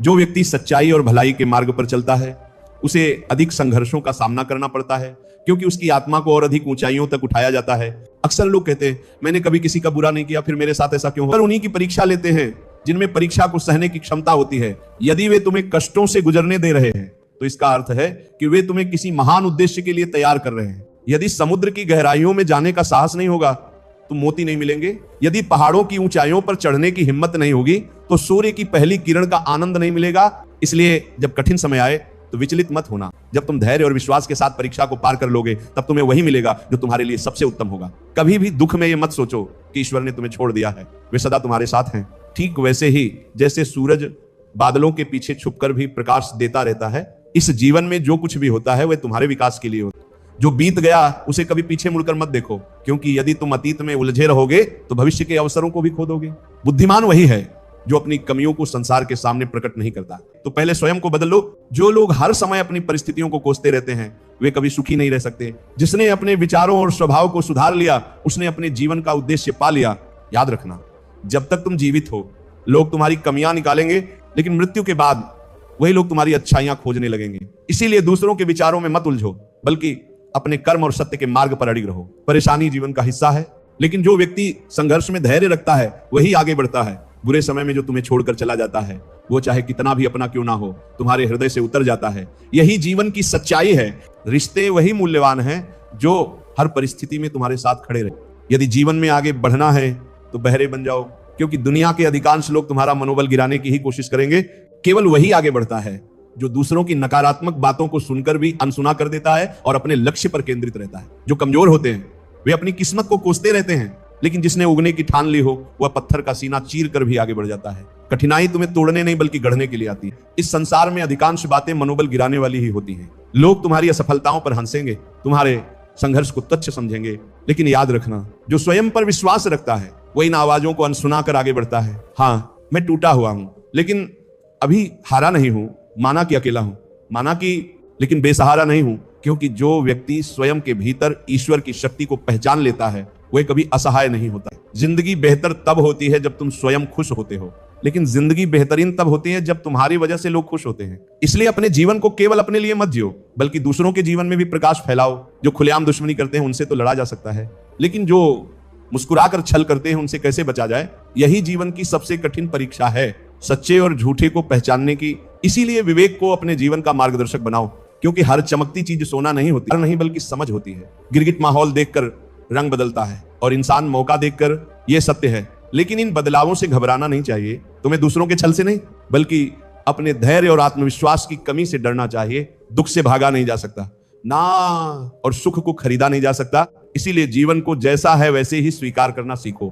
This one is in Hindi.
जो व्यक्ति सच्चाई और भलाई के मार्ग पर चलता है उसे अधिक संघर्षों का सामना करना पड़ता है, क्योंकि उसकी आत्मा को और अधिक ऊंचाइयों तक उठाया जाता है। अक्सर लोग कहते हैं मैंने कभी किसी का बुरा नहीं किया, फिर मेरे साथ ऐसा क्यों हो। पर उन्हीं की परीक्षा लेते हैं जिनमें परीक्षा को सहने की क्षमता होती है। यदि वे तुम्हें कष्टों से गुजरने दे रहे हैं तो इसका अर्थ है कि वे तुम्हें किसी महान उद्देश्य के लिए तैयार कर रहे हैं। यदि समुद्र की गहराइयों में जाने का साहस नहीं होगा तो मोती नहीं मिलेंगे। यदि पहाड़ों की ऊंचाइयों पर चढ़ने की हिम्मत नहीं होगी तो सूर्य की पहली किरण का आनंद नहीं मिलेगा। इसलिए जब कठिन समय आए तो विचलित मत होना। जब तुम धैर्य और विश्वास के साथ परीक्षा को पार कर लोगे तब तुम्हें वही मिलेगा जो तुम्हारे लिए सबसे उत्तम होगा। कभी भी दुख में ये मत सोचो कि ईश्वर ने तुम्हें छोड़ दिया है, वे सदा तुम्हारे साथ हैं। ठीक वैसे ही जैसे सूरज बादलों के पीछे छुपकर भी प्रकाश देता रहता है, इस जीवन में जो कुछ भी होता है वह तुम्हारे विकास के लिए होता है। जो बीत गया उसे कभी पीछे मुड़कर मत देखो, क्योंकि यदि तुम अतीत में उलझे रहोगे तो भविष्य के अवसरों को भी खो दोगे। बुद्धिमान वही है जो अपनी कमियों को संसार के सामने प्रकट नहीं करता। तो पहले स्वयं को बदल लो। जो लोग हर समय अपनी परिस्थितियों को कोसते रहते हैं वे कभी सुखी नहीं रह सकते। जिसने अपने विचारों और स्वभाव को सुधार लिया उसने अपने जीवन का उद्देश्य पा लिया। याद रखना, जब तक तुम जीवित हो लोग तुम्हारी कमियां निकालेंगे, लेकिन मृत्यु के बाद वही लोग तुम्हारी अच्छाइयां खोजने लगेंगे। इसीलिए दूसरों के विचारों में मत उलझो, बल्कि अपने कर्म और सत्य के मार्ग पर अड़िग रहो। परेशानी जीवन का हिस्सा है, लेकिन जो व्यक्ति संघर्ष में धैर्य रखता है वही आगे बढ़ता है। बुरे समय में जो तुम्हें छोड़कर चला जाता है वो चाहे कितना भी अपना क्यों ना हो तुम्हारे हृदय से उतर जाता है। यही जीवन की सच्चाई है। रिश्ते वही मूल्यवान हैं जो हर परिस्थिति में तुम्हारे साथ खड़े रहे। यदि जीवन में आगे बढ़ना है तो बहरे बन जाओ, क्योंकि दुनिया के अधिकांश लोग तुम्हारा मनोबल गिराने की ही कोशिश करेंगे। केवल वही आगे बढ़ता है जो दूसरों की नकारात्मक बातों को सुनकर भी अनसुना कर देता है और अपने लक्ष्य पर केंद्रित रहता है। जो कमजोर होते हैं वे अपनी किस्मत को कोसते रहते हैं, लेकिन जिसने उगने की ठान ली हो वह पत्थर का सीना चीर कर भी आगे बढ़ जाता है। कठिनाई तुम्हें तोड़ने नहीं बल्कि गढ़ने के लिए आती है। इस संसार में अधिकांश बातें मनोबल गिराने वाली ही होती हैं। लोग तुम्हारी असफलताओं पर हंसेंगे, तुम्हारे संघर्ष को तुच्छ समझेंगे, लेकिन याद रखना जो स्वयं पर विश्वास रखता है वही इन आवाजों को अनसुना कर आगे बढ़ता है। हाँ, मैं टूटा हुआ हूं लेकिन अभी हारा नहीं हूं, माना कि अकेला हूं, माना कि लेकिन बेसहारा नहीं हूं, क्योंकि जो व्यक्ति स्वयं के भीतर ईश्वर की शक्ति को पहचान लेता है वह कभी असहाय नहीं होता। जिंदगी बेहतर तब होती है जब तुम स्वयं खुश होते हो, लेकिन जिंदगी बेहतरीन तब होती है जब तुम्हारी वजह से लोग खुश होते हैं। इसलिए अपने जीवन को केवल अपने लिए मत जियो, बल्कि दूसरों के जीवन में भी प्रकाश फैलाओ। जो खुलेआम दुश्मनी करते हैं उनसे तो लड़ा जा सकता है, लेकिन जो मुस्कुराकर छल करते हैं उनसे कैसे बचा जाए, यही जीवन की सबसे कठिन परीक्षा है, सच्चे और झूठे को पहचानने की। इसीलिए विवेक को अपने जीवन का मार्गदर्शक बनाओ, क्योंकि हर चमकती चीज सोना नहीं होती, नहीं बल्कि समझ होती है। गिरगिट माहौल देखकर रंग बदलता है और इंसान मौका देखकर, यह सत्य है। लेकिन इन बदलावों से घबराना नहीं चाहिए। तुम्हें दूसरों के छल से नहीं बल्कि अपने धैर्य और आत्मविश्वास की कमी से डरना चाहिए। दुख से भागा नहीं जा सकता ना, और सुख को खरीदा नहीं जा सकता। इसीलिए जीवन को जैसा है वैसे ही स्वीकार करना सीखो।